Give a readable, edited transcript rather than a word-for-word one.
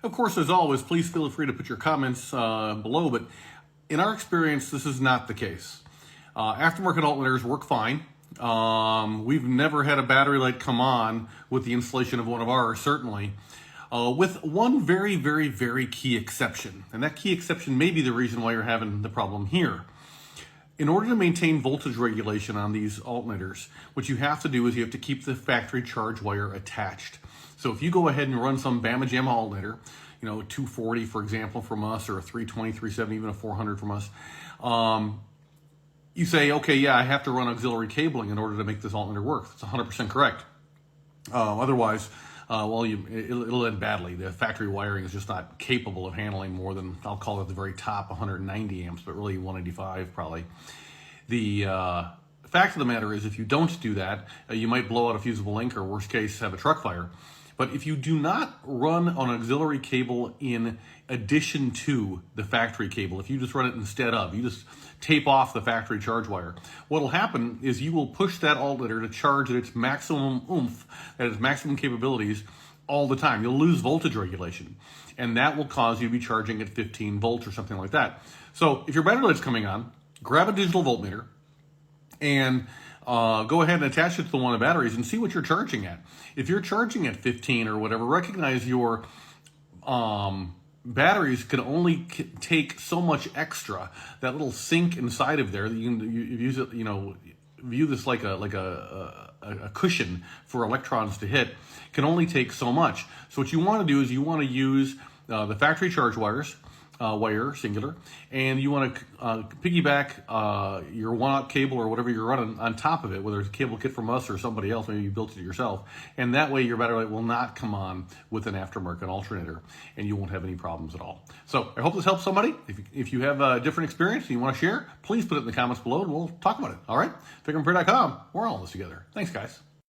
Of course, as always, please feel free to put your comments below, but in our experience, this is not the case. Aftermarket alternators work fine. We've never had a battery light come on with the installation of one of ours, certainly, with one very, very, very key exception. And that key exception may be the reason why you're having the problem here. In order to maintain voltage regulation on these alternators, what you have to do is you have to keep the factory charge wire attached. So if you go ahead and run some Bama Jamma alternator, 240 for example from us, or a 320, 370, even a 400 from us, you say, okay, yeah, I have to run auxiliary cabling in order to make this alternator work. That's 100% correct. Otherwise, it'll end badly. The factory wiring is just not capable of handling more than, I'll call it the very top, 190 amps, but really 185 probably. The fact of the matter is, if you don't do that, you might blow out a fusible link, or worst case, have a truck fire. But if you do not run an auxiliary cable in addition to the factory cable, if you just run it instead of, you just tape off the factory charge wire, what will happen is you will push that alternator to charge at its maximum oomph, at its maximum capabilities all the time. You'll lose voltage regulation, and that will cause you to be charging at 15 volts or something like that. So if your battery light's coming on, grab a digital voltmeter and go ahead and attach it to one of the batteries and see what you're charging at. If you're charging at 15 or whatever, recognize your batteries can only take so much extra. That little sink inside of there, you use it, view this like a cushion for electrons to hit, can only take so much. So what you want to do is you want to use the factory charge wires, wire, singular, and you want to piggyback your 1-aught cable or whatever you're running on top of it, whether it's a cable kit from us or somebody else, maybe you built it yourself, and that way your battery light will not come on with an aftermarket alternator, and you won't have any problems at all. So I hope this helps somebody. If you have a different experience and you want to share, please put it in the comments below and we'll talk about it. All right? FICMRepair.com. We're all in this together. Thanks, guys.